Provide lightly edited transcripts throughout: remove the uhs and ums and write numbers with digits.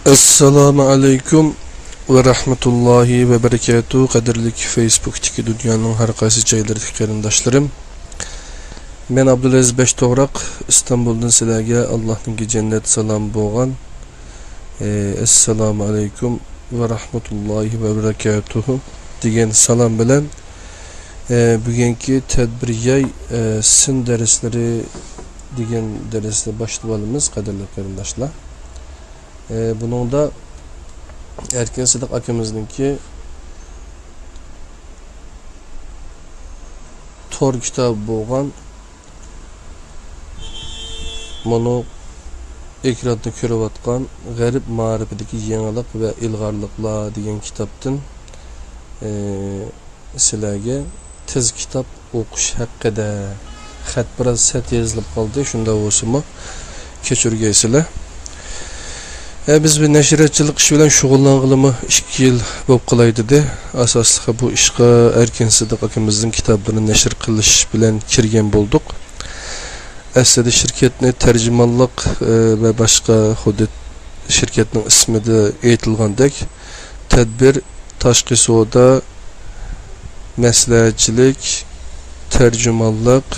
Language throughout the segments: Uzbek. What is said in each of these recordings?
Assalamu alaikum ve rahmetullahi ve berekatuhu. Qadirlik Facebook'taki dünyanın har qaysi joylaridagi qarindoshlarım. Men Abdulaziz Beştoğraq İstanbuldan sizlarga Allohning cennet salam bo'lgan. Assalamu alaikum ve rahmetullahi ve berekatuhu degan salam bilan bugungi tadbirga sin darslari degan darsni boshlab olamiz qadirli qarindoshlar. Bunun da Erkin Sıdık akimizdeki Tor kitabı bo'lgan bunu ekranda ko'rayotgan G'arib ma'rifidagi yangilik va ilg'orliklar degan kitobdan sizlarga tez kitob o'qish haqida xat biroz sat yozilib qoldi. Shunda bo'lsa-mu kechirgaysizlar. Biz bir nəşriyyatçılıq işi bilan şug'ullanğanımı 2 yil bo'lib qolaydi. Asosli bu ishga Erkin Sıdık akimizning kitoblarini nashr qilish bilan kirgan bo'ldik. Aslida shirkatni tarjimonlik va boshqa hudud shirkatning ismida aytilgandek tadbir tashqi savdo, maslahatchilik, tarjimonlik,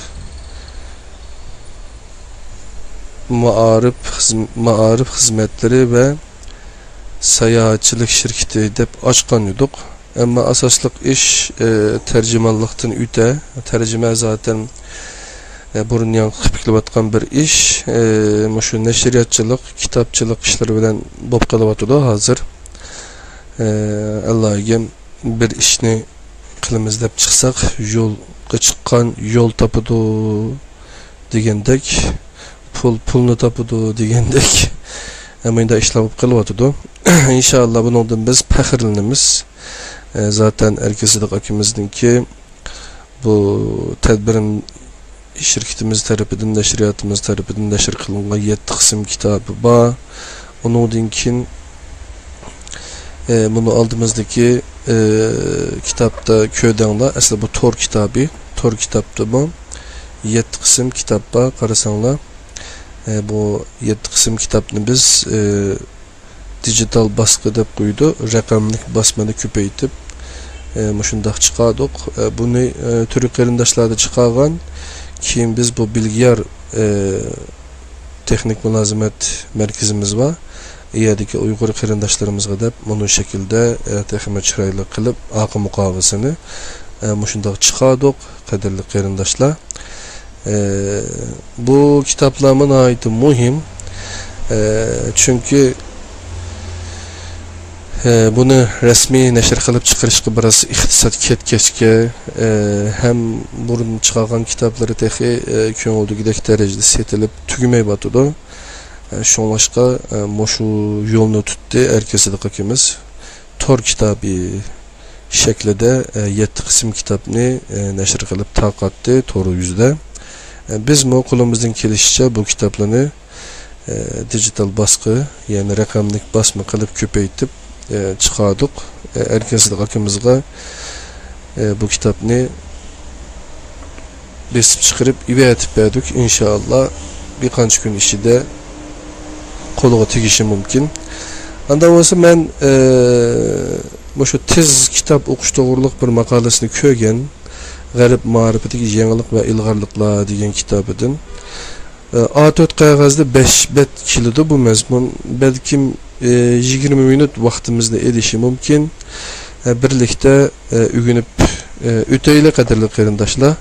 maarif hizmetleri ve sayahatçilik şirketi deb açkan idik. Ama asaslık iş tercümanlıktan üte. Tercüme zaten burun yankı qilib bir iş. Şu neşriyatçılık, kitapçılık işleri bilen bo'lib qalayotidu hazır. Allah'a bir işni qilimiz deb chiqsak, yo'lga chiqqan yo'l topidu degandek. Pulni topudu degandek endi ishlar bo'lib qelyapti. İnşallah bundan biz faxrlanamiz. Zaten Erkin Sıdık akimizningki bu tadbirin şirketimiz tarafidan, nashriyatimiz tarafidan nashr qilingan 7 qism kitobi bor. Undan keyin bunu aldığımızdaki kitapta ko'rdinglar. Aslında bu Tor kitapda bu 7 qism kitob bor. Qarasanglar bu 7 qism kitobni biz dijital baskı deb qo'ydi. Raqamlik basmani ko'paytib shundoq chiqardik. Buni turk qarindoshlarda chiqargan. Keyin biz bu Bilgiyar texnik mulozimat markazimiz var. Yerdagi Uyg'ur qarindoshlarimizga deb bunu şekilde texnik chiroyli qilib aqi muqovasini shundoq chiqardik qadirli qarindoshlar. Bu kitaplarımın aiti muhim. Çünkü bunu resmi nashr qilib chiqarishga biraz ixtisot ketgachga hem burun chiqargan kitapları texi ko'ngildagidek darajada setilib tugmay batudi. Shunlashqa shu yo'lni tutdi Erkin Sıdık akimiz. Tor kitobi shaklida 7 qism kitobni nashr qilib tarqatdi Tor yuzida. Biz qo'limizdan kelishicha bu kitoblarni dijital baskı, yani raqamlik basma qilib ko'paytib chiqardik. Erkin Sıdık akimizga bu kitobni besib chiqarib ivetib berdik. İnşallah bir qancha kun ichida qo'lga tegishi mumkin. Anda bo'lsa men shu tez kitob o'qish to'g'riliq bir maqolasini ko'rgan. G'arib ma'rifidagi yangilik va ilg'orliklar degan kitobidan A4 qog'ozda 5 bet keladi bu mazmun. Balkim 20 minut vaqtimizni edishi mumkin. Birlikda o'rganib o'taylik qadrli qarindoshlar.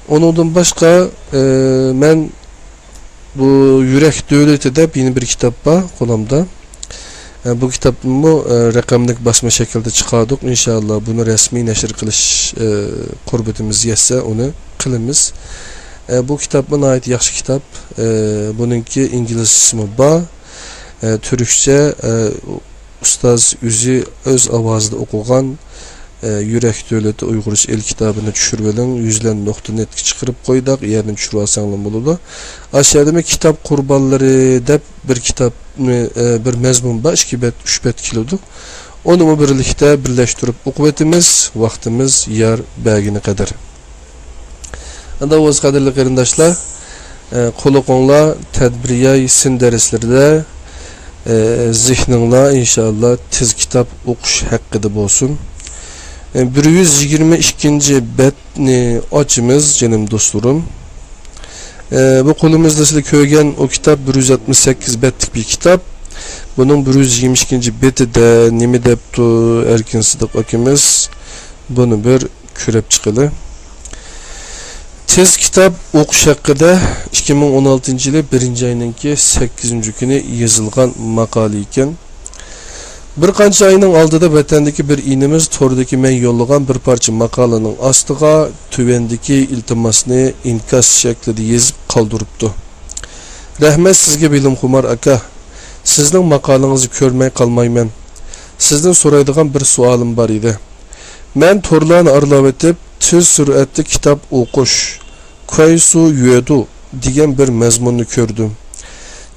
Ondan boshqa men bu Yurak Davlati deb yeni bir kitob bor qo'limda. Bu kitobni raqamlik basma shaklida chiqardik. İnşallah bunu rasmiy nashr qilish qurbatimiz yetsa uni qilamiz. Bu kitobga oid yaxshi kitob. Buningki ingliz ismi bor. Turkcha ustoz o'zi o'z ovozida o'qigan Yurak Davlati Uyg'urcha el kitobini tushirib oling. yuzlan.netga chiqarib qo'ydik. Yerni tushirib olsanglar bo'ladi. Aşağıda kitap qurbonlari deb bir kitobni bir mazmun bor, 2 bet 3 bet keladi. Onu birlikda birlashtirib o'qib o'tamiz. Vaqtimiz yer bagini qadar. Anda o'z qadrli qarindoshlar, qo'liqonlar tadbiriyay sin darslarida Zihningla inşallah tez kitap okuş hakkıda bolsun. 122. betni açımız canım dostlarım. Bu kolumuzda sizle köygen o kitap 168 betlik bir kitap. Bunun 122. beti de nemi deptu Erkin Sıdık akimiz bunu bir kürep çıkılı. Tez kitap okuş hakkında 2016 yılı 1. ayınınki 8. günü yazılgan makale iken bir qancha ayının aldıda vatandaki bir inimiz tordaki men yollagan bir parça maqalaning astiga tuvendiki iltimasni inkas şeklida yezib qoldiribdi. Rahmat sizga bilimxumar aka. Sizning maqalangizni ko'rmay qolmayman. Sizdan so'raydigan bir savolim bor edi. Men torlarni aralab o'tib, tez sur'atda kitob o'qish, qaysu yo'du degan bir mazmunni ko'rdim.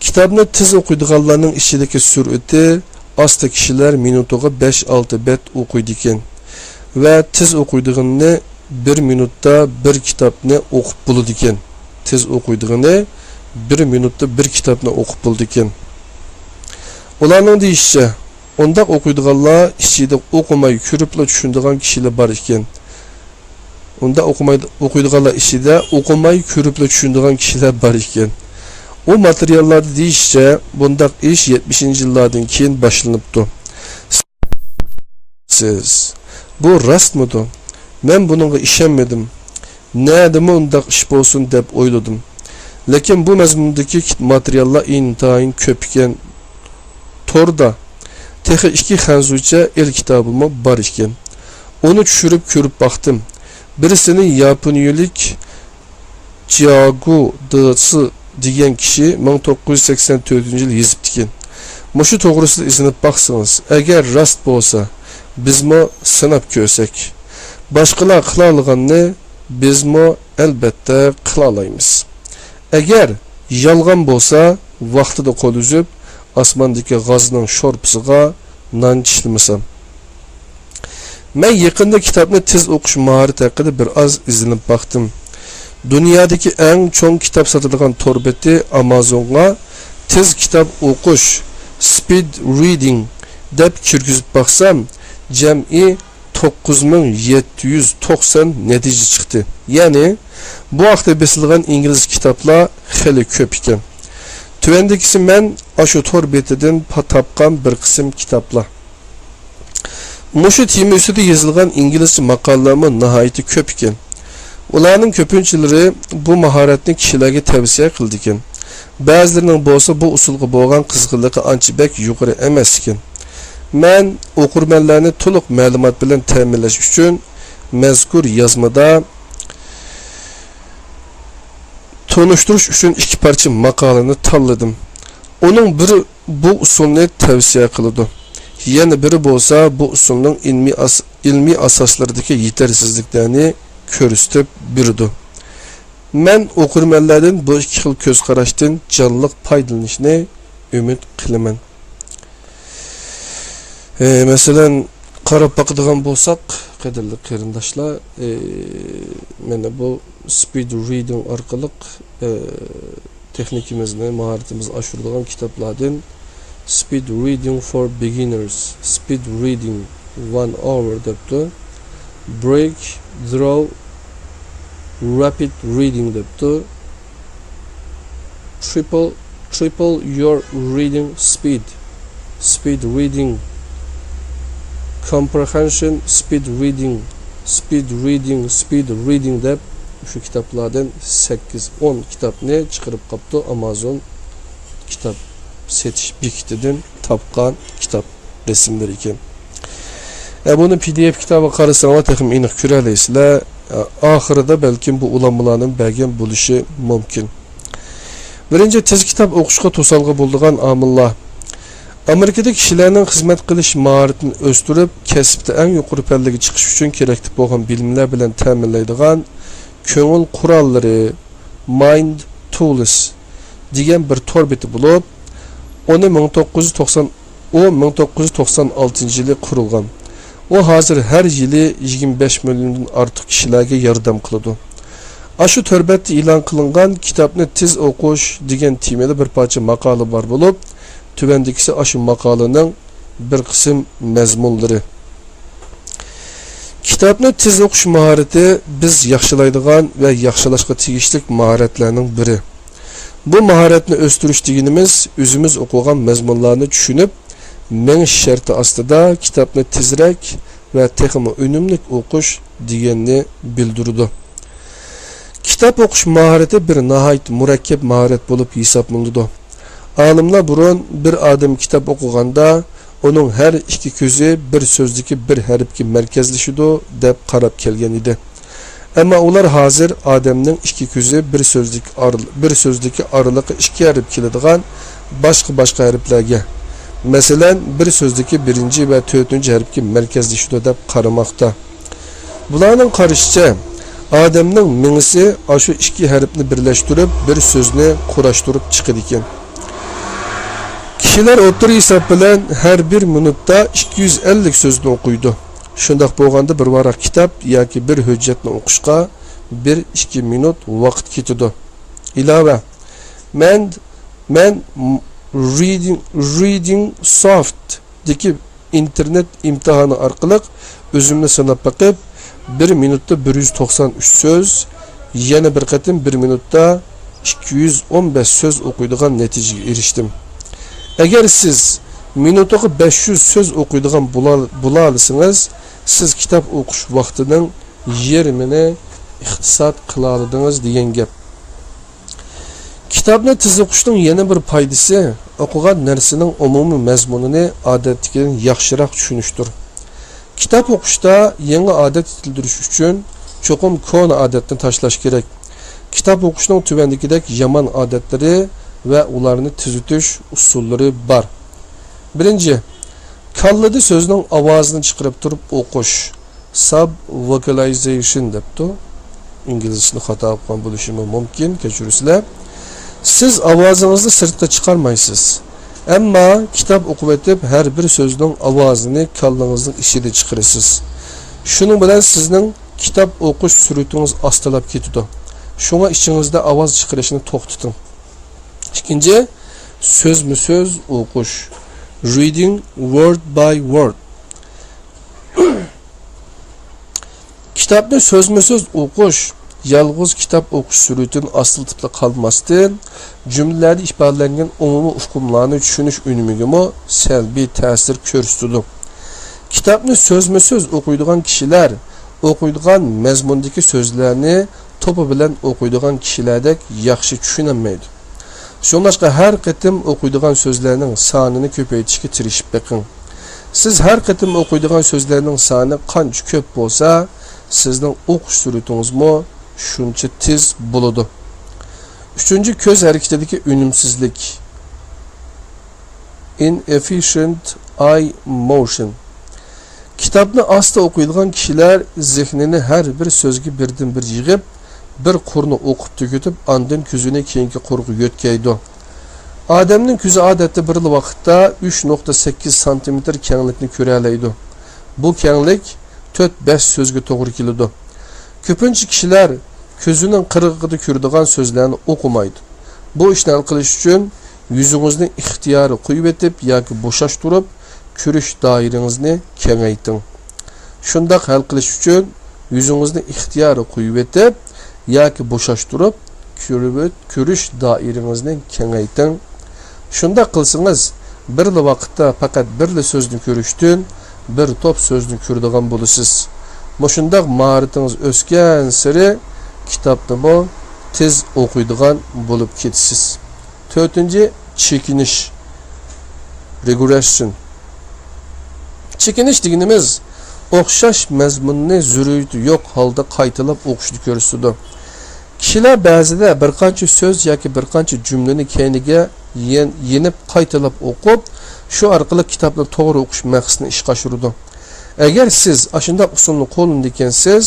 Kitobni tez o'qiydiganlarning ichidagi sur'ati asta kişiler minutiga 5-6 bet o'qiydi ekan va tez o'qiydigini 1 minutda bir kitobni o'qib bo'ladi ekan. Tez o'qiydigini 1 minutda bir kitobni o'qib bo'ladi ekan. Ularning deyishicha, onda o'qiydiganlar ichida o'qimay ko'ribla tushunadigan kishilar bor ekan. Onda o'qiydiganlar ichida o'qimay ko'ribla tushunadigan kishilar bor ekan. O materyallarda deyişçe bundaq iş 70. yıllardan keyin başlanıptı. Siz bu rast mıdı? Men bununla işenmedim. Nädimi undaq iş bolsun dep oyladım. Lekin bu mazmundaki materyallar intayin köp ekan. Torda texi 2 xanzucha el kitabıma bar ekan. Onu tushirib ko'rib baxtım. Birisini Yaponiyalik Jiagu Dısı degan kishi 1984 yil yezibdi ekan. Mushu to'g'risida izinib baqsangiz, agar rast bo'lsa, bizmo sinab ko'rsak, boshqalar qila olganini bizmo albatta qila olamiz. Agar yolg'on bo'lsa, vaqtida qo'l uzib, osmondagi g'ozning sho'rpisiga non tishlamasam. Men yaqinda kitobni tez o'qish mahorati haqida bir oz izinib baqdim. Dünyadaki en çok kitap satılgan torbeti Amazon'a tez kitap okuş, speed reading dep kirgizip baksam cem'i 9790 netice çıktı. Yani bu hafta besilgan İngiliz kitapla heli köp iken. Tüvendekisi men aşu torbetiden tapkan bir kısım kitapla. Muşu temi üstüde yazılgan İngilizce makallaramı nihayeti köp iken. Ularning ko'pinchilari bu mahoratni kishilarga tavsiya qildi ekan. Ba'zilarining bo'lsa bu usulga bo'lgan qiziqarligi ancha bek yuqori emas ekan. Men o'qirmanlarni to'liq ma'lumot bilan ta'minlash uchun mazkur yozmada tonishtirish uchun 2 parcha maqolani tanladim. Uning biri bu usulni tavsiya qiladi. Yana biri bo'lsa bu usulning ilmiy asoslaridagi yetersizliklarni körüstüp bürüdü. Men okurmenlerden bu 2 xil köz qarashdan canlıq paydalanishni ümid qilaman. Mesela qarab baqadigan bolsaq, qadirli qarindoshlar, mana bu speed reading orqali texnikimizni, mahoratimizni oshiradigan kitoblardan Speed Reading for Beginners, Speed Reading 1 hour debdi. Break Through Rapid Reading debdi. Triple your reading speed. Speed reading comprehension, speed reading deb şu kitaplardan 8-10 kitapni chiqarib qapti Amazon kitap setiş bekitidan topgan kitap resimleri ekan. Bunu PDF kitabı qarasanglar texim aniq ko'ra olasizlar. Oxirida balkim bu ulanmalarning bergan bo'lishi mumkin. Birinchi tez kitap o'qishga to'salg'i bo'lgan omillar. Amerikada kishilarning xizmat qilish mahoratini o'stirib, kasbda eng yuqori pallaga chiqish uchun kerakli bo'lgan bilimlar bilan ta'minlaydigan ko'ngil qurollari Mind Tools degan bir tor beti bo'lib, onu 1996 yılı kurulgan. O hazır her yılı 25 milyondan artık kişilerge yardım kılıdı. Aşı törbette ilan kılıngan kitapını tez okuş degan temada bir parça makale var bulup, tüvendikisi aşı maqalaning bir qism mazmunlari. Kitapni tez o'qish mahorati biz yaxshilaydigan va yaxshilashga tegishli mahoratlarning biri. Bu mahoratni o'stirish deganimiz o'zimiz o'qigan mazmunlarni tushunib, menish sharti ostida kitobni tezroq va texmi unumli o'qish deganni bildirdi. Kitap o'qish mahorati bir nihoyat murakkab mahorat bo'lib hisoblanadi. Olimlar burun bir odam kitob o'qiganda onun her iki ko'zi bir so'zdagi bir harfga markazlashidi deb qarab kelgan edi. Ammo ular hozir odamning ikki ko'zi bir so'zdagi oraliqi ikki harf keladigan boshqa harflarga, masalan, bir so'zdagi birinchi va to'rtinchi harfga markazlashidi deb qaramoqda. Bularning qarashicha, odamning mingisi shu ikki harfni birlashtirib bir so'zni qurashtirib chiqadi ekan. Kişiler otur hesap bilen her bir minutta 250 sözünü okuydu. Şundaq bo'lganda bir varaq kitap yoki bir hujjatni o'qishga 1-2 minut vaqt ketadi. Ilova. Men reading soft deki internet imtihani orqali o'zimni sanab bakıp 1 minutta 193 söz, yana bir qatim 1 minutta 215 söz o'qiydigan natijaga erishdim. Eğer siz minutoga 500 söz okuyduğun bulalısınız, siz kitap okuş vaktinin yerimini iktisat kılaladınız diyen gap. Kitapni tez okuşun yeni bir paydası, okugan nersinin umumi mezmununu adettikinden yaxşırak düşünüştür. Kitap okuşta yeni adet etildiriş üçün çokum konu adetini taşlaş gerek. Kitap okuşunun tüvendikidek yaman adetleri ve ularını tüzütüş usulleri var. Birinci, kallada sözünün avazını çıkarıp durup okuş. Sub-vocalization depti. İngilizcesini hata yapkan buluşumu mümkün. Keçürüsüyle. Siz avazınızı sırtta çıkarmaysınız. Ama kitap okuyup her bir sözünün avazını kallanızın içinde çıkarırsınız. Şunun bilen sizin kitap okuş sürütünüz astalap ketiyor. Şuna içinizde avaz çıkarışını toxtutun. İkinci, söz okuş. Reading word by word. Kitapni söz okuş, yalğız kitap okuş sürütün asıl tipli kalmasıdır. Cümlelerde ifadələngən umumi ufkumlarını düşünüş önümügümü selbi təsir körüstüdür. Kitapni söz okuyduğun kişiler, okuyduğun mezmundaki sözlerini topu bilen okuyduğun kişilerdek yaxşı düşünemeydi. Şunlaşqa her qitim okuyduğun sözlerinin sanını köpeytişki tirişip bakın. Siz her qitim okuyduğun sözlerinin sanı qancha köp bolsa, sizden okuş sürütünüz mu şuncha tez buludu. Üçüncü, köz hareketindeki ünümsizlik. Inefficient eye motion. Kitapni asta okuyduğun kişiler zihnini her bir sözgü birden bir yığıp, bir qurni o'qib tugutib, andin ko'zini keyingi qurg'i yo'tkaydi. Odamning ko'zi odatda bir vaqtda 3.8 cm kenglikni ko'ra oladi. Bu kenglik 4-5 so'zga to'g'ri keladi. Ko'pincha kishilar ko'zining qirg'ida ko'radigan so'zlarni o'qimaydi. Bu ishni hal qilish uchun yuzingizni ixtiyori qo'yib etib yoki bo'shashtirib, ko'rish doirangizni kengayting. Shunday hal qilish uchun yuzingizni ixtiyori qo'yib etib yoki bo'shashtirib, ko'rish doirangizni kengayting. Shunda qilsangiz, bir vaqtda faqat bir so'zni ko'rishdan bir top so'zni ko'radigan bo'lasiz. Shundaq mahoratingiz o'sgan sari kitobni bu tez o'qiydigan bo'lib ketasiz. 4. Chekinish. Regression. Chekinish deganimiz o'xshash mazmunni zurriyati yo'q holda qaytalab o'qishni ko'rsatadi. Kishilar ba'zida bir qancha so'z yoki bir qancha jumlani keyniga yenib qaytalab o'qib, shu orqali kitobni to'g'ri o'qish maqsadini ishga oshiradi. Agar siz ashunday usulni qo'llangansiz,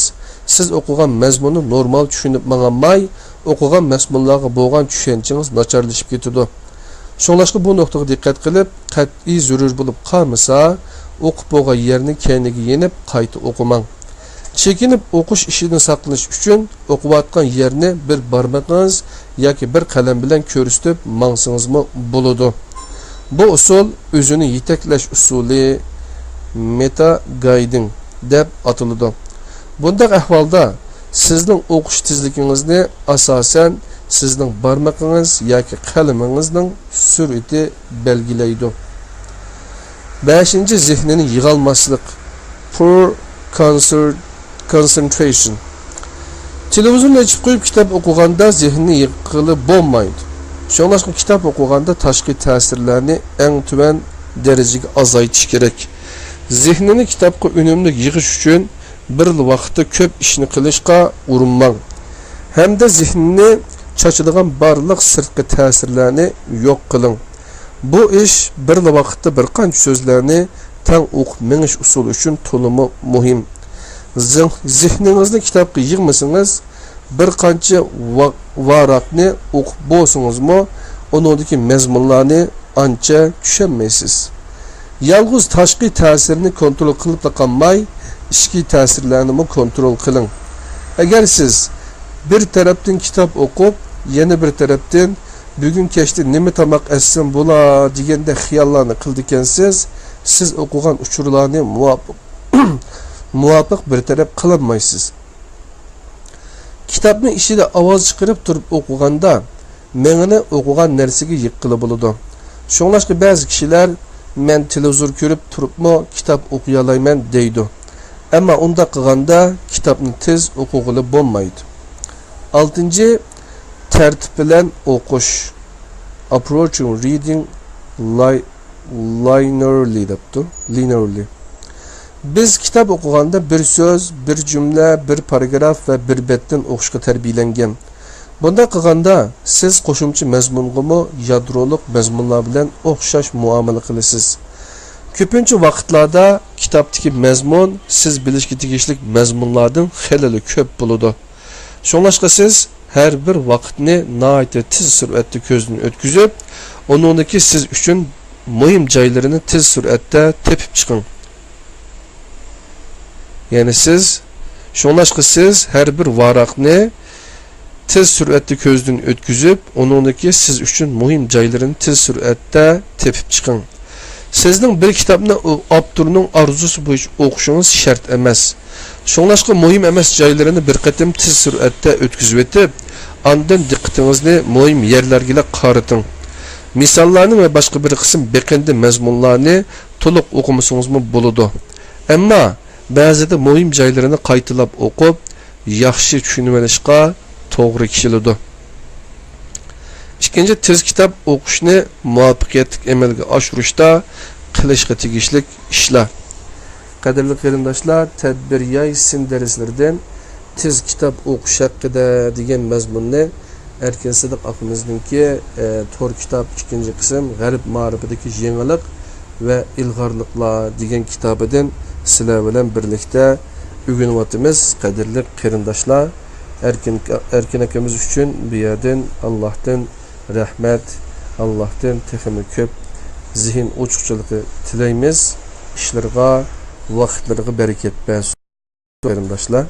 siz o'qigan mazmunni normal tushunib ma'namay, o'qigan mazmunlarga bo'lgan tushunchangiz nacharlashib ketadi. Shunlashqa bu nuqtaga diqqat qilib, qat'iy zarur bo'lib qolmasa, o'qib bo'lgan yerni keyniga yenib qayta o'qimang. Çekinib o'qish ishidan saqlanish uchun o'qiyotgan yerni bir barmoqingiz yoki bir qalam bilan ko'rsatib mangsingiz bo'ladi. Bu usul özünü yetekleş usulü meta guiding deb atıldı. Bundaq ahvalda sizning o'qish tezligingizni asosan sizning barmoqingiz yoki qalamingizning sur'ati belgilaydi. 5. Zihnini yig'olmaslik, poor concentration. Televizorni ochib qo'yib kitob o'qiganda zehni yiqilib bo'lmaydi. Shuningdek kitob o'qiganda tashqi ta'sirlarni eng tuban darajaga azaytish kerak. Zehnini kitobga unumli yig'ish uchun bir vaqtda ko'p ishni qilishga urinmang. Hamda zehnni chochadigan barliq sirtqi ta'sirlarni yo'q qiling. Bu ish bir vaqtda bir qancha so'zlarni tang o'qib menish usuli uchun to'limi muhim. Zehningizni kitobga yig'masangiz, bir qancha varaqni o'qib bo'lsangizmi, uningdagi mazmunlarni ancha tushunmaysiz. Yalnız tashqi ta'sirni kontrol qilib qolmay, ichki ta'sirlarni kontrol qiling. Agar siz bir tarafdan kitob o'qib, yana bir tarafdan bugun kechda nima tamoq assam bo'lar deganda xiyollarni qildikansiz, siz o'qigan uchurlarni muvofiq bir taraf qilolmaysiz. Kitobni ishida ovoz chiqarib turib o'qiganda, mengini o'qigan narsaga yiqqili bo'ladi. Shuningdek ba'zi kishilar men televizor ko'rib turibmi kitob o'qiy olmayman deydi. Ammo unda qilganda kitobni tez o'qig'ili bo'lmaydi. 6. Tartib bilan o'qish. Approaching reading linearly. Biz kitob o'qiganda bir so'z, bir jumla, bir paragraf va bir betdan o'qishga tarbiyalangan. Bunda qilganda siz qo'shimcha mazmunga yadroliq mazmunlar bilan o'xshash muomala qilasiz. Ko'pincha vaqtlarda kitobdagi mazmun siz bilishga tegishli mazmunlardan xeyli ko'p bo'ladi. Shuningdek siz har bir vaqtni nihoyatda tez sur'atda ko'zdan o'tkazib, uningdagi siz uchun muhim joylarini tez sur'atda tepib chiqing. Ya'ni siz har bir varaqni tez sur'atda ko'zdan o'tkazib, uningdagi siz uchun muhim joylarini tez sur'atda tepib chiqing. Sizning bir kitobni avtorning orzusi bo'yicha o'qishingiz shart emas. Shuningdek muhim emas joylarini bir qatim tez sur'atda o'tkazib o'tib, ondan diqqatingizni muhim yerlarga qarating. Misollarni va boshqa bir qism beqindi mazmunlarni to'liq o'qimasangiz bo'ladi. Ammo ba'zida muhim joylarini qaytalab o'qib, yaxshi tushunib olishga to'g'ri keladi. Ikkinchi, tez kitob o'qishni muvaffaqiyatli amalga oshirishda qilishga tegishli ishlar. Qadrli qarindoshlar, tadbir yaysin darslaridan tez kitob o'qish haqida degan mazmunni Erkin Sidiq akamizningki to'r kitob 2-qism G'arb ma'rifidagi yangilik va ilg'orliqlar degan kitobidan sizlar bilan birlikda o'rganyapmiz. Qadrli qarindoshlar, Erkin akamiz uchun bu yerdan Allohdan rahmat, Allohdan texmi ko'p zihin ochiqchiligi tilaymiz. Ishlarga, vaqtlarga barakat bersin. Qarindoshlar,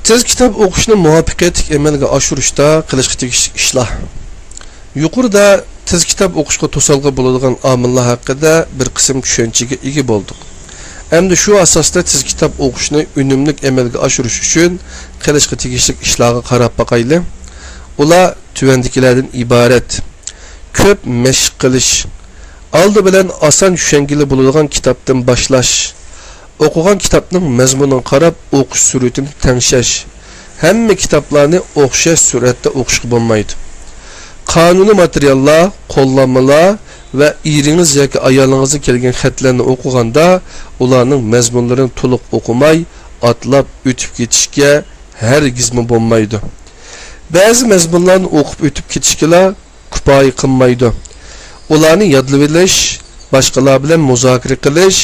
tez kitob o'qishni muvaffaqiyatli amalga oshirishda qilishga tegishli ishlar. Yuqorida tez kitob o'qishga to'salg'i bo'ladigan omillar haqida bir qism tushunchaga ega bo'ldik. Endi shu asosda tez kitob o'qishni unumli amalga oshirish uchun qilishga tegishli ishlarga qarab boqaylik. Ular tuvandikilardan iborat. Ko'p mashq qilish, oldi bilan oson tushungili bo'ladigan kitobdan boshlash, o'qigan kitobning mazmunini qarab o'qish sur'atini tengshash. Hamma kitoblarni o'xshash sur'atda o'qishga bo'lmaydi. Qonuniy materiallar, qo'llanmalar va eringiz yoki ayolingizga kelgan xatlarni o'qiganda ularning mazmunlarini to'liq o'qimay, atlab o'tib ketishga hargizmi bo'lmaydi. Ba'zi mazmunlarni o'qib o'tib ketishga kifoya qilmaydi. Ularni yodlab olish, boshqalar bilan muzokara qilish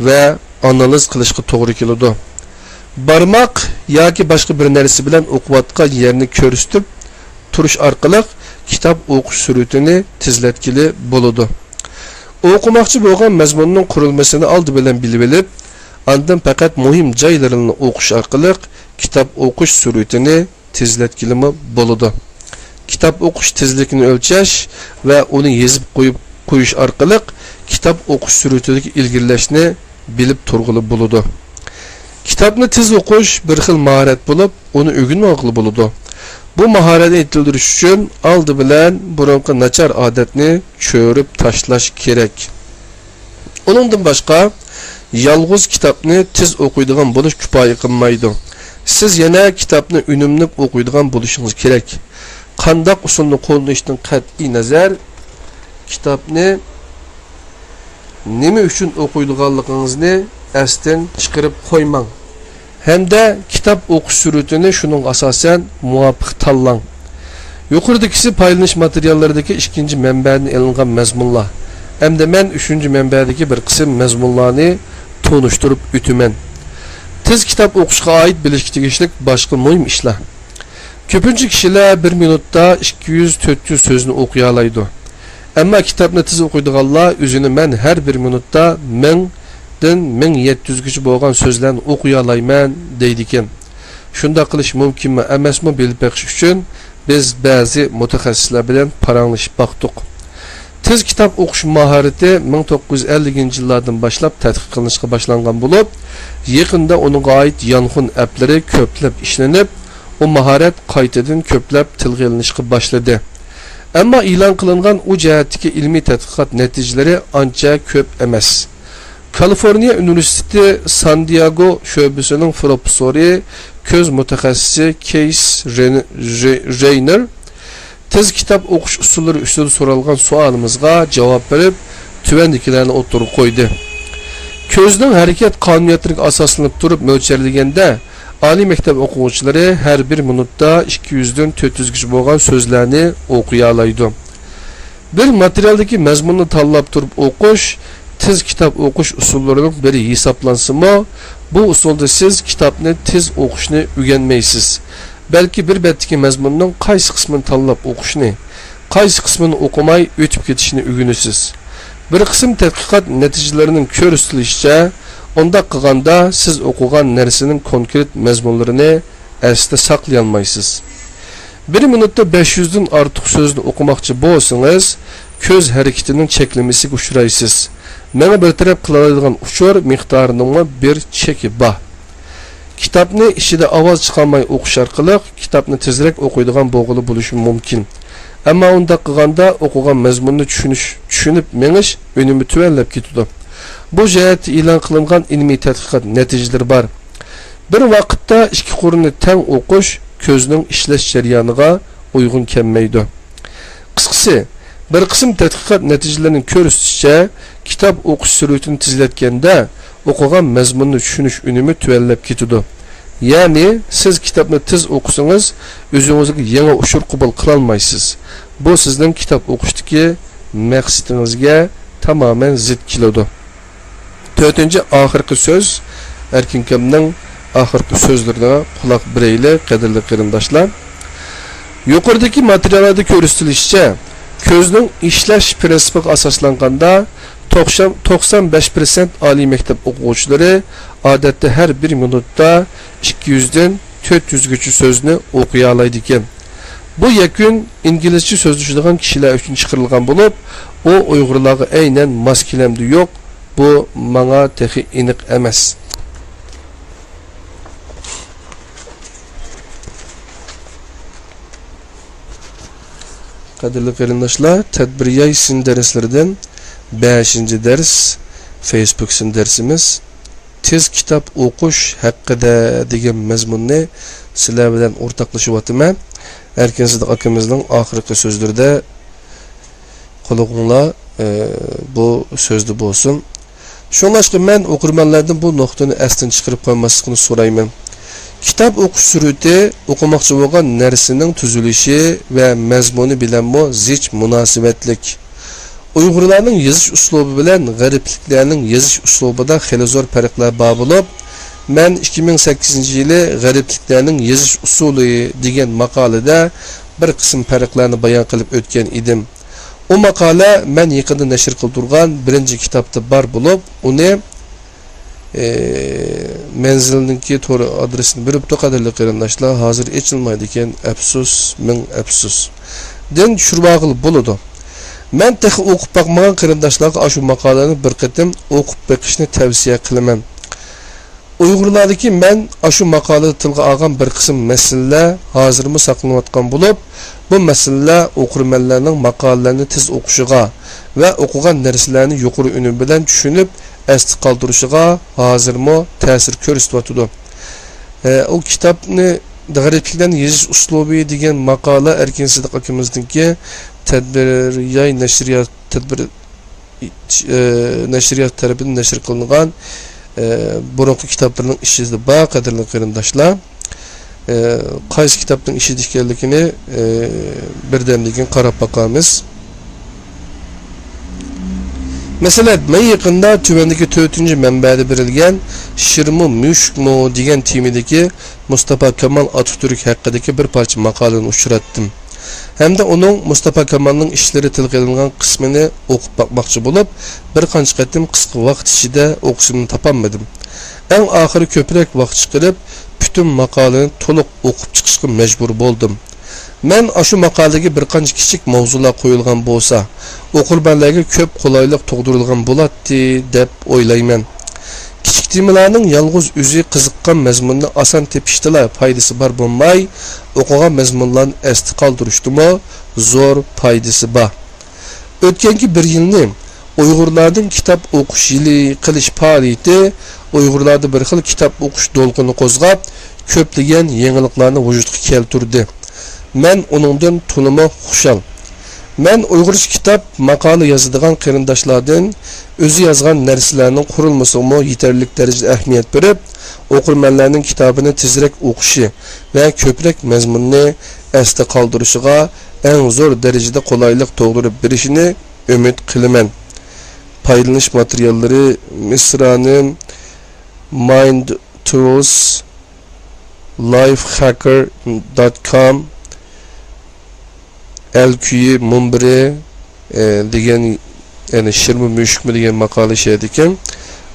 va analiz qilishga to'g'ri keladi. Barmoq yoki boshqa bir narsa bilan o'qiyotgan yerni ko'rsatib turish orqali kitob o'qish sur'atini tezlatkili bo'ladi. O'qimoqchi bo'lgan mazmunning qurilmasini oldi bilan bilib olib, Andan faqat muhim joylarini o'qish orqali kitob o'qish sur'atini tezlatkilimi bo'ladi. Kitob o'qish tezligini o'lchash va uni yozib qo'yish orqali kitob o'qish sur'atidagi ilgirlashni bilib turg'ili bo'ladi. Kitobni tez o'qish bir xil mahorat bo'lib, uni o'rganmoqli bo'ladi. Bu mahoratni yetildirish uchun oldi bilan burunqi nachar odatni cho'rib tashlash kerak. Uningdan boshqa yolg'iz kitobni tez o'qiydigan bo'lish kifoya qilmaydi. Siz yana kitobni unumli o'qiydigan bo'lishingiz kerak. Qandoq usulni qo'llanishdan qat'iy nazar kitobni nima uchun o'qiydiganligingizni asdan chiqarib qo'ymang. Hamda kitob o'qish sur'atini shuning asosan muvofiq tanlang. Yuqoridagisi foydalanish materiallaridagi ikkinchi manbadan olingan mazmunlar. Hamda men 3-manbadagi bir qism mazmunlarni tonishtirib o'taman. Tez kitob o'qishga oid bilishga tegishli boshqa muhim ishlar. Ko'pincha kishilar 1 minutda 200-400 so'zni o'qiy oladi. Ammo kitobni tez o'qiydiganlar o'zini men har 1 minutda 1000 dan 1700 gacha bo'lgan so'zlarni o'qiy olayman deydi ekan. Shunda qilish mumkinmi emasmi bilib beqish uchun biz ba'zi mutaxassislar bilan paranglashib baqdik. Tez kitob o'qish mahorati 1950-yillardan boshlab tadqiq qilinishga boshlangan bo'lib, yaqinda uning oid yonxun aplari ko'plab ishlanib, u mahorat qaytadan ko'plab tilga ilinishga boshladi. Ammo e'lon qilingan u jihatdagi ilmiy tadqiqot natijalari ancha ko'p emas. Kaliforniya Universiteti San Diego sho'basining professori, ko'z mutaxassisi Case Rayner tez kitob o'qish usullari ustida so'ralgan savolimizga javob berib, tuvandikilarni o'tirib qo'ydi. Ko'zning harakat qonuniyatlariga asoslanib turib mo'ljallangan oliy maktab o'quvchilari har 1 minutda 200 dan 400 gacha bo'lgan so'zlarni o'qiy oladi. Bir materialdagi mazmunni tanlab turib o'qish tez kitob o'qish usullarining biri hisoblansimi, bu usulda siz kitobni tez o'qishni o'rganmaysiz. Balki bir betdagi mazmunning qaysi qismini tanlab o'qishni, qaysi qismini o'qimay o'tib ketishni o'rganasiz. Bir qism tadqiqot natijalarining ko'rsatilishicha, unda qilganda siz o'qigan narsaning konkret mazmunlarini esda saqlay olmaysiz. 1 minutda 500 dan ortiq so'zni o'qimoqchi bo'lsangiz, ko'z harakatining cheklamasiga uchraysiz. Mana bir taraf qiladigan uchur miqdorining bir cheki bor. Kitobni ichida ovoz chiqarmay o'qish orqali kitobni tezroq o'qiydigan bo'lishi mumkin. Ammo unda qilganda o'qigan mazmunni tushunib menish unumi tuvanlab ketadi. Bu jihatda e'lon qilingan ilmiy tadqiqot natijalari bor. Bir vaqtda ikki qo'lni teng o'qish ko'zning ishlash jarayoniga uyg'un kelmaydi. Qisqasi, bir qism tadqiqot natijalarini ko'rsatishicha, kitob o'qish sur'atini tezlatganda o'qigan mazmunni tushunish unumi tuvanlab ketadi. Ya'ni siz kitobni tez o'qisangiz, o'zingizga yangi ushur qabul qila olmaysiz. Bu sizning kitob o'qishdagi maqsadingizga tamoman zid keladi. 4-oxirgi so'z Erkinkamning oxirgi so'zlariga quloq beraylik, qadrli qarindoshlar. Yuqoridagi materiallarda ko'rsatilishicha, ko'zning ishlash prinsipiga asoslanganda 95% oliy maktab o'quvchilari odatda har 1 minutda 200 dan 400 gacha so'zni o'qiy oladi ekan. Bu yakun inglizcha so'zlashadigan kishilar uchun chiqarilgan bo'lib, u Uyg'urlarga aynan mos kelamdi yo'q. Bu menga texi aniq emas. Qadrli qarindoshlar, tadbiriyay sin darslaridan 5-dars Facebook sin darsimiz tez kitob o'qish haqida degan mazmunni sizlar bilan o'rtoqlashib o'taman. Erkin Sidiq akamizning oxirgi so'zlarida qulog'inglar bu so'zda bo'lsin. Shunlashqa men o'qirmanlardan bu nuqtani asdan chiqarib qo'ymasligini so'rayman. Kitob o'qish sur'ati o'qimoqchi bo'lgan narsaning tuzilishi va mazmuni bilan zich munosabatlik. Uyg'urlarning yozish uslubi bilan g'arbliklarning yozish uslubida xeyli zo'r farqlar bor bo'lib, men 2008-yili g'arbliklarning yozish usuli degan maqolada bir qism farqlarni bayon qilib o'tgan edim. O maqola men yaqinda nashr qildirgan birinchi kitobda bor bo'lib, uni menzilindeki to'g'ri adresini beribdi qadrli qarindoshlar. Hozir echilmaydi ekan, afsus, ming afsus. Den tushirib bo'ladi. Men texi o'qib bakmagan qarindoshlarga shu maqolani bir qatim o'qib bakishni tavsiya qilaman. Uyg'urlardagi men shu maqolada tilga olgan bir qism masalalar hozirmi saqlanayotgan bo'lib, bu masalalar o'qirmanlarning maqolalarni tez o'qishiga va o'qigan narsalarni yuqori unum bilan tushunib, esda qoldirishiga hozirmi ta'sir ko'rsatyapti. O kitobni G'ariblikdan yozish uslubi degan maqola Erkin Sidiq akamizniki tadbiriyat nashriyat tarafidan nashr qilingan burunqi kitoblarning ishida bor qadrli qarindoshlar. Qaysi kitobning ishida ekanligini birdamligin qarab boqamiz. Mesela men yaqinda tuvandagi 4-manbada berilgan Shirmu Mushkmu degan temidagi Mustafa Kemal Atatürk haqidagi bir parcha maqolani uchratdim. Hamda uning Mustafa Kemalning ishlari tilga olingan qismini o'qib bakmoqchi bo'lib, bir qancha qatim qisqa vaqt ichida o'qishimni topolmadim. Eng oxiri ko'proq vaqt chiqarib, butun maqolani to'liq o'qib chiqishga majbur bo'ldim. Men shu maqoladagi bir qancha kichik mavzular qo'yilgan bo'lsa, o'qirmanlarga ko'p qulaylik tug'dirilgan bo'ladi deb o'ylayman. Kichik temalarning yalg'iz o'zi qiziqqan mazmunni oson tepishdilar foydasi bor bo'lmay, o'qigan mazmunlarni esda qoldirishdimi zo'r foydasi bor. O'tgangi bir yilni Uyg'urlarning kitob o'qish yili qilish faoliyati Uyg'urlarda bir xil kitob o'qish to'lqini qo'zg'ab, ko'plagan yangiliklarni vujudga keltirdi. Men uningdan to'limi xushal. Men Uyg'urcha kitob maqola yozadigan qarindoshlardan o'zi yozgan narsalarning qurilmasiga yetarli darajada ahamiyat berib, o'qirmanlarning kitobini tezroq o'qishi va ko'proq mazmunni esda qoldirishiga eng zo'r darajada qulaylik tug'dirib berishini umid qilaman. Paydalanish materiallari Misraning mindtools lifehacker.com Elkuyi Mumbri degan yani Shirmu Mushkmu degan maqola şeydi ekan.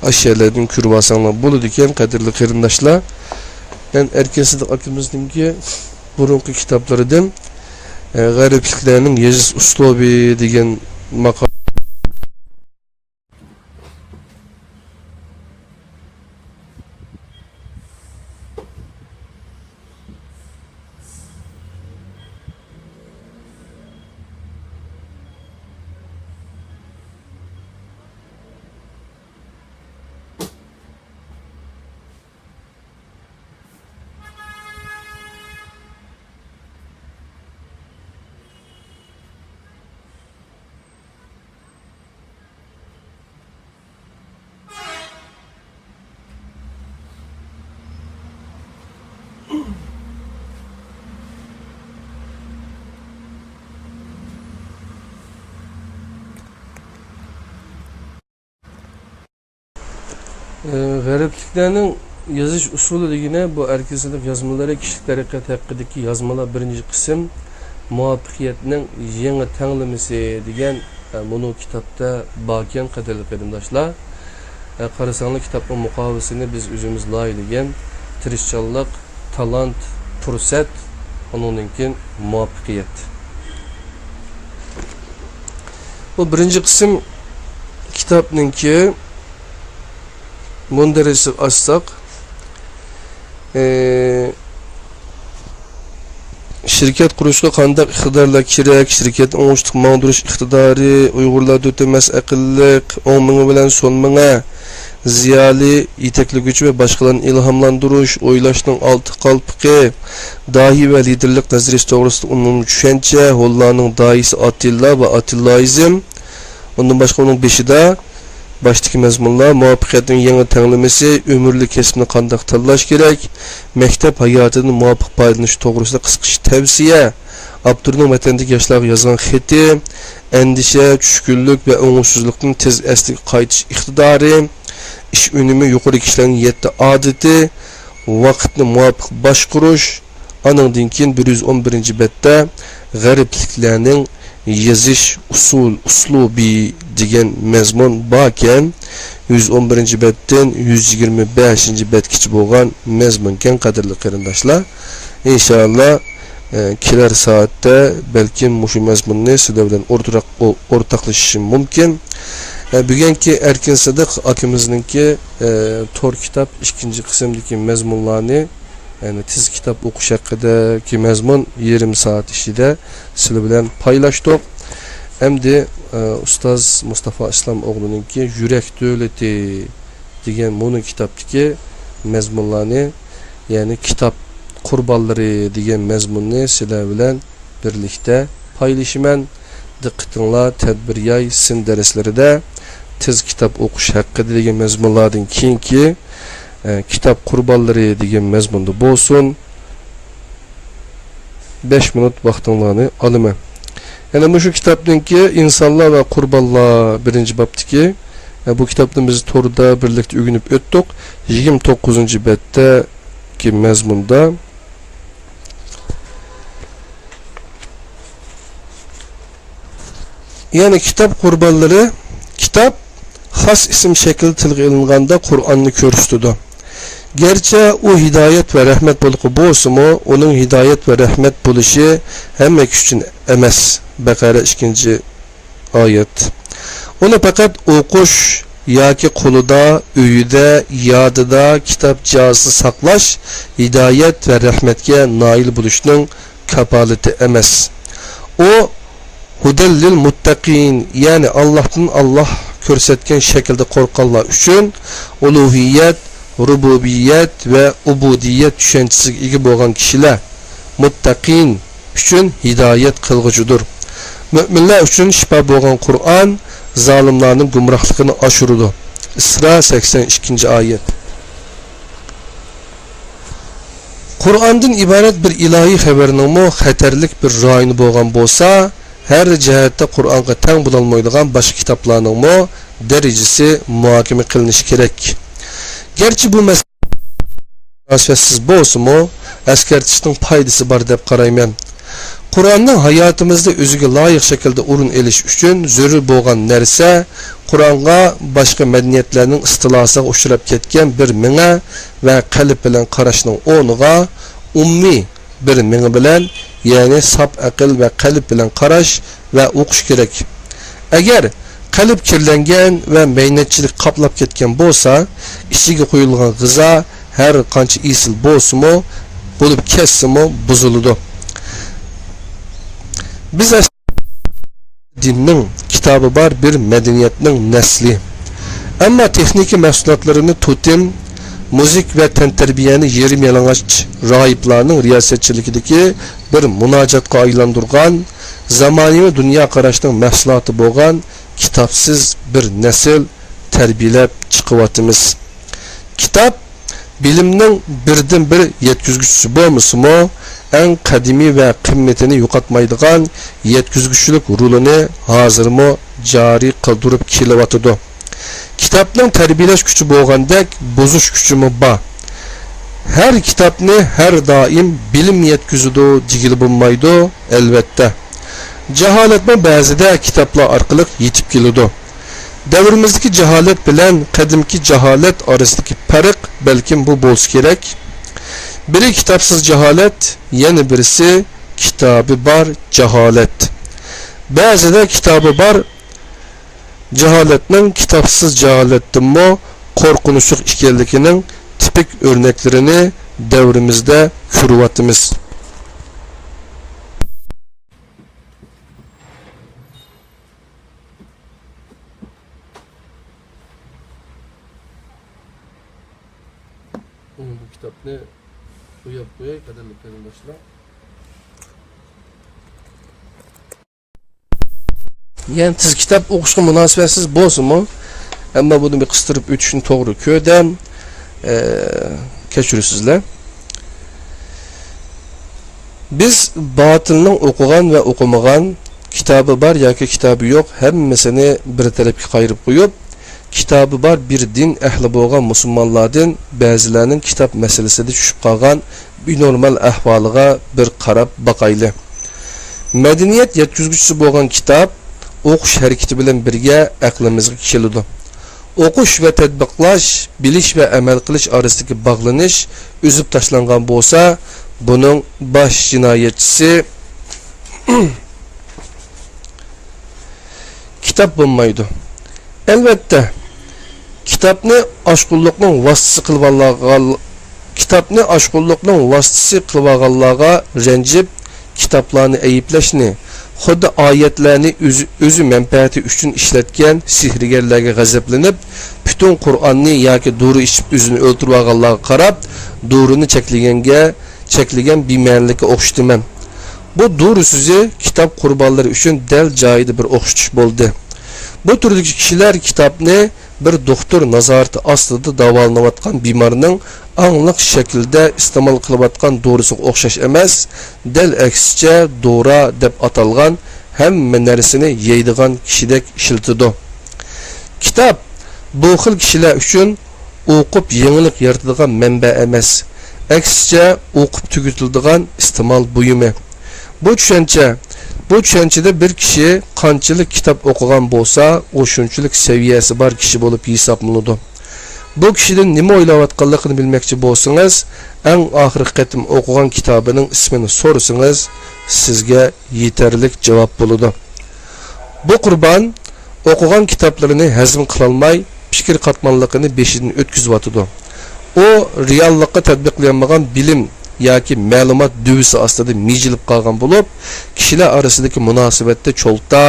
Aşağılardan ko'rib olsanglar bo'ladi ekan qadrli qarindoshlar. Men Erkin Sidiq akamizningki burunqi kitoblaridan g'aribliklarning yozish uslubi degan maqola G'aribliklarning yozish usuli degani bu Erkin Sidiq yozmalari kishilik taraqqiyot haqidagi yozmalar birinchi qism muvaffaqiyatning yangi tanglamasi degan bunu kitobda bo'lgan qadrli qarindoshlar. Qarasanglar kitobning muqovasini biz o'zimiz loyilagan tirishchanlik, talant, fursat, undan keyin muvaffaqiyat. Bu birinchi qism kitobningki mundarisi açsak şirket kuruşga qandaq iqtidarlar kerak, şirket oңuштук mağdurish iqtidori, Uyg'urlarda o'tamas aqlliq, o'ngmingi bilan so'nmingi, ziyoli, yetakliguvchi va boshqalarni ilhomlantirish, o'ylashning olti qalpiqi, dahi va liderlik nazariyasi to'g'risida umumiy tushuncha, Hollandning daisi Attila va Attilaizm, undan boshqa uning beshida baştaki mazmunlar muvaffaqiyatning yangi tanglamasi, ömürlük kesibni qandaq tanlash kerak, maktab hayotidan muvaffaq foydalanish to'g'risida qisqacha tavsiya, Abdurning vatandagi yoshlarga yozgan xati, endişe, tushkunlik va o'ng'ushsizlikdan tez asliga qaytish iqtidori, ish unumi yuqori kishilarning 7 odati, vaqtni muvaffaq boshqarish, anandan keyin 111-betda g'aribliklarning yozish uslubi degan mazmun borken 111 betden 125 betkiçi bolgan mezmunken qadrli qarindoshlar. İnşallah kelar saatda belki muşu mezmunni sizlar bilan o'rtoqlashishim mumkin. Bugungi Erkin Sidiq akimizninki tor kitap 2. qismdagi mezmunlarni, yani tiz kitap o'qish haqidagi mezmun yarım saat ichida sizlar bilan paylaştık. Endi Ustaz Mustafa İslam o'g'lininki Yurak davlati degan mo'nin kitapdagi mezmunlarni, yani kitap qurbonlari degan mezmunni sizlar bilan birlikte paylaşıman. Diqqatinglar tadbir yay sin darslarida tiz kitap o'qish haqida degan mezmunlardan keyingi kitap qurbonlari degan mezmunda bo'lsin. 5 minut vaqtinglarni olaman. Yani şu kitapdaki insanlar ve qurbonlar birinci babdaki bu kitapni biz torda birlikte öğünüp öttük. 29. bette ki mezmunda yani kitap qurbonlari, kitap xas isim şekilde tilga ilinganda Qur'onni ko'rsatdi. Gerçi o hidayet ve rahmet buluqi bo'lsa-mu, onun hidayet ve rahmet bo'lishi hamma uchun emas. Bakara 2. ayet. Onu fakat o'qish yoki qo'lida, uyida, yodida kitobchasi saqlash hidayet ve rahmetga nail bo'lishning kapolati emas. O hudallil muttaqin, yani Allah'tan Allah ko'rsatgan şekilde qo'rqqanlar uchun uluhiyet, rububiyet ve ubudiyet tushunchasiga ega bo'lgan kishilar muttaqin uchun hidayet qilg'uchidir. Müminler uchun shifo bo'lgan Qur'on zolimlarning gumrohligini oshiradi. Isra 82. ayet. Qur'ondan iborat bir ilohiy xabarning xatarlik bir ro'yini bo'lgan bo'lsa, her cihetde Qur'onga teng bo'lolmaydigan boshqa kitoblarning darajasi muhokama qilinishi kerak. Gerçi bu meseletsiz bo'lsa-mu, eskartishning foydasi bor deb qarayman. Qur'onning hayotimizda o'ziga loyiq shaklda o'rin olish uchun zarur bo'lgan narsa Qur'onga boshqa madaniyatlarning istilosiga uchrab ketgan bir minga va qalb bilan qarashning o'rniga ummiy bir minga bilan, yani sap aql ve qalb bilan qarash ve o'qish kerak. Agar qalb kirlangan ve meynatchilik qoplab ketgan bo'lsa, ishiga qo'yilgan g'izo har qancha isil bo'lsa-mu, bo'lib ketsa-mu buziladi. Biz dinning kitobi bor bir madaniyatning nasli. Ammo texnika mahsulotlarini tutim, müzik ve tenterbiyeni yerim yalang'och rahiblarning riyosatchiligidagi bir munojatga aylantirgan zamonaviy dunyo qarashining mahsuloti bo'lgan kitobsiz bir nesil tarbiyalab chiqyapmiz. Kitob bilimning birdan bir yetkazguchisi bo'lmasa-mu, eng qadimiy va qimmatini yo'qotmaydigan yetkazguchilik rolini hozirmi joriy qildirib kelyapti. Kitapның tarbiyalash kuchi bo'lgandek buzish kuchi bor. Her kitapni her daim bilim yetkazadi degili bo'lmaydi, albatta. Jaholatni ba'zida kitaplar orqali yetib keladi. Davrimizdagi jaholat bilan qadimki jaholat orasidagi farq balkim bu bo'lsa kerak. Biri kitapsız jaholat, yana birisi kitobi bor jaholat. Ba'zida kitobi bor jaholatning kitobsiz jaholatdanmi qo'rqinchli ekanligining tipik örneklerini davrimizda ko'ryapmiz. Bu kitapni qo'yib qo'yay, qadrli qarindoshlar. Yani tiz kitap o'qishga munosabatsiz bo'lsa-mu, ammo buni bir qistirib o'tishni to'g'ri ko'rdam. Kechirsizlar. Biz botilning o'qigan va o'qimagan, kitobi bor yoki kitobi yo'q, hammasini bir tarafga qayirib qo'yib, kitobi bor bir din ahli bo'lgan musulmonlardan ba'zilarning kitob masalasida tushib qolgan normal ahvoliga bir qarab boqayli. Madaniyat yetkazguchisi bo'lgan kitob o'qish harakati bilan birga aqlimizga keladi. o'qish va tadbiqlash, bilish va amal qilish orasidagi bog'lanish uzib tashlangan bo'lsa, buning bosh jinoyatchisi kitob bo'lmaydi. Albatta, kitobni oshqulliqning vositasi qilib olganlarga ranjib, kitoblarni ayblashni, xuddi oyatlarni o'zi manfaati uchun ishlatgan sehrgarlarga g'azablanib, butun Qur'onni yoki dori ichib o'zini o'ltirib olganlarga qarab, dorini cheklagan bema'nilikka o'xshatiman. Bu dori so'zi kitob qurbonlari uchun dal joyida bir o'xshatish bo'ldi. Bu turdagi kishilar kitobni bir doktor nazorati ostida davolanayotgan bemorning angliq shaklda iste'mol qilayotgan dorisiga o'xshash emas, dal aksicha dora deb atalgan hamma narsani yeydigan kishidek ishlatadi. Kitob bu xil kishilar uchun o'qib yangilik yaratadigan manba emas, aksicha o'qib tugatiladigan iste'mol buyumi. Bu tushunchada bir kishi qanchalik kitob o'qigan bo'lsa, o shunchalik saviyasi bor kishi bo'lib hisoblanadi. Bu kishidan nima o'ylayotganligini bilmoqchi bo'lsangiz, eng oxirgi qatim o'qigan kitobining ismini so'rasangiz, sizga yetarli javob bo'ladi. Bu qurbon o'qigan kitoblarini hazm qila olmay, fikr qatmanligini beshidan o'tkazib o reallikqa tatbiqlanmagan bilim yoki ma'lumot duvisi ostida mijilib qolgan bo'lib, kishilar orasidagi munosabatda cho'lta,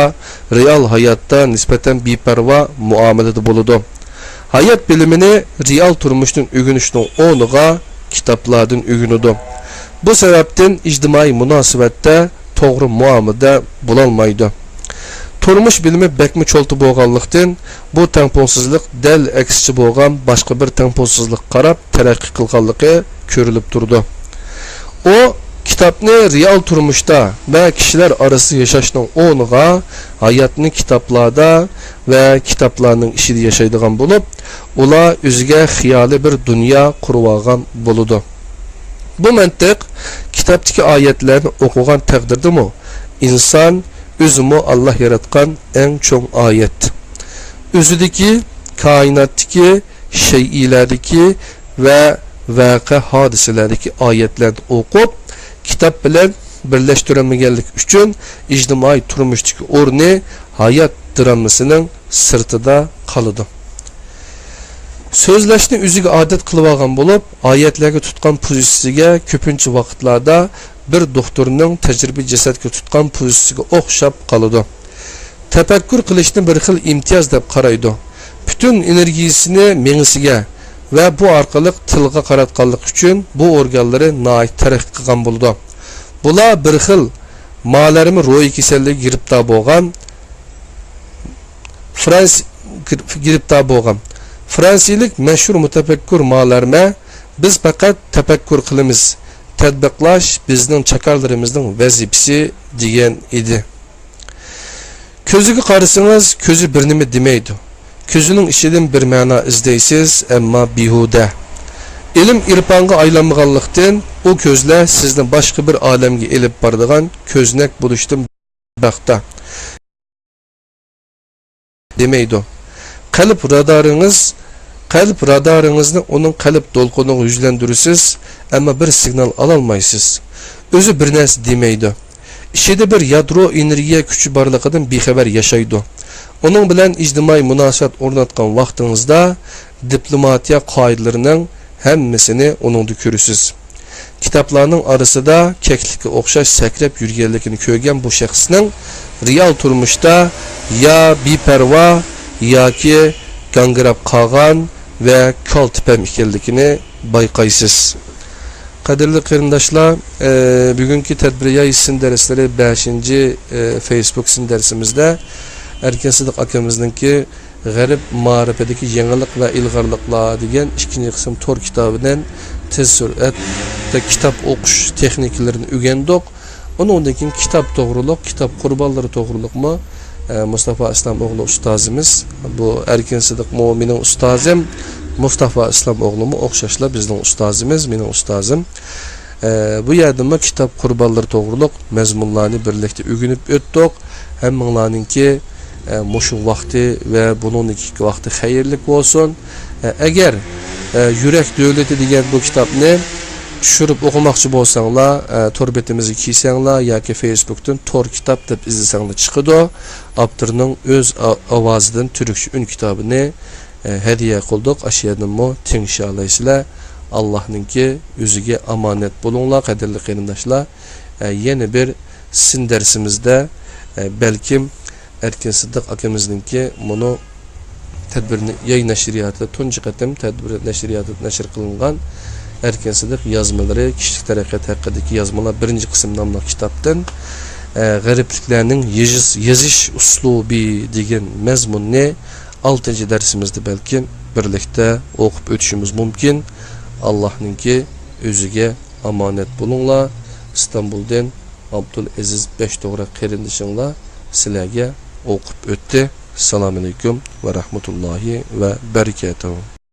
real hayotda nisbatan beparvo muomalada bo'ladi. Hayot bilimini real turmushdan o'rganishning o'rniga kitoblardan o'rganadi. Bu sababdan ijtimoiy munosabatda to'g'ri muomalada bo'la olmaydi. Turmush bilimi bekmi cho'lta bo'lganlikdan bu tengpungsizlik dal aksicha bo'lgan boshqa bir tengpungsizlik qarab taraqqiy qilganligi ko'rilib turdi. O kitobni real turmushda va kishilar orasida yashashning o'rniga hayotni kitoblarda va kitoblarning ishida yashaydigan bo'lib, ular o'ziga xiyoli bir dunyo qurib olgan bo'ladi. Bu mantiq kitobdagi oyatlarni o'qigan taqdirdami, inson o'zimi Alloh yaratgan eng cho'ng oyat. O'zidagi koinotdagi shay'iylardagi va vaqa hodisalardagi oyatlarni o'qib, kitob bilan birlashtirilmaganlik uchun ijtimoiy turmushdagi o'rni hayot dramasining sirtida qoladi. So'zlashni o'ziga odat qilib olgan bo'lib, oyatlarga tutgan pozitsiyasiga ko'pincha vaqtlarda bir doktorning tajriba jasadga tutgan pozitsiyasiga o'xshab qoladi. Tafakkur qilishni bir xil imtiyoz deb qaraydi. Butun energiyasini mengisiga va bu orqali tilga qaratganlik uchun bu organlari noit taraqqiy qilgan bo'ldi. Bular bir xil ma'larimi ro'yi kasalligiga giribtar bo'lgan. Fransiyalik mashhur mutafakkur ma'larma biz faqat tafakkur qilamiz, tadbiqlash bizning chakarlarimizning vazifasi degan edi. Ko'ziga qarasangiz, ko'zi bir nima demaydi. Ko'zining ichidan bir ma'no izlaysiz, ammo behuda. Ilm irponga aylanmaganlikdan u ko'zlar sizni boshqa bir olamga elib boradigan ko'znak bo'lishdan baxta demaydi. Qalb radaringizni uning qalb to'lqiniga yuzlantirasiz, ammo bir signal ola olmaysiz. O'zi bir narsa demaydi. Ishida bir yadro energiya kuchi borligidan bexabar yashaydi. Onun bilan ijtimoiy munosabat o'rnatgan vaqtingizda diplomatiya qoidalarining hammasini uningda ko'rasiz. Kitoblarning orasida keklikka o'xshash sakrab yurganligini ko'rgan bu shaxsning real turmushda ya beparvo yoki gangrab qolgan va kaltipam ekanligini bayqaysiz. Qadrli qarindoshlar, bugungi tadbiriyat isim darslari 5. Facebook isim darsimizda Erkin Sidiq akamizningki G'arib ma'rifadagi yangilik va ilg'orliklar degan 2-qism tor kitobidan tez sur'atda kitob o'qish texnikalarini o'rgandik. Undan keyin kitob to'g'riliq, kitob qurbonlari to'g'riliqmi Mustafa Islom o'g'li ustozimiz, bu Erkin Sidiq mening ustozim, Mustafa Islom o'g'limi o'xshashlar bizning ustozimiz, mening ustozim. Bu yerdami kitob qurbonlari to'g'riliq mazmunlarni birlikda o'rganib o'tdik. Hammanglarningki muşu vakti ve bunun iki vakti hayırlık olsun. Eğer Yürek Devleti degan bu kitapni tushirib o'qimoqchi bo'lsanglar, tor betimizga kiysanglar yoki Facebookdan tor kitap deb izlasanglar chiqadi. Avtorning o'z ovozidan turkcha un kitobini hadiya qildik. Ashiyadimmo tingshi olaysizlar. Allohninki o'ziga omonat bo'linglar, qadrli qarindoshlar. Yana bir sizin darsimizda balkim Erkin Siddiq akamizningki buni tadbirni yay nashriyatida tunji qatim tadbir nashriyatida nashr qilingan Erkin Siddiq yazmaları, kişilik taraqqiyot haqidagi yazmalar birinci qism nomli kitobdan g'aribliklarning yozish uslubi degan mazmunni 6 darsimizda balkim birlikda o'qib o'tishimiz mumkin. Allohninki o'ziga omonat bo'linglar. İstanbuldan Abdul Aziz Beşto'g'ra qarindishinglar sizlarga o'qib o'tdi. Assalomu alaykum va rahmatullohi va barakatuh.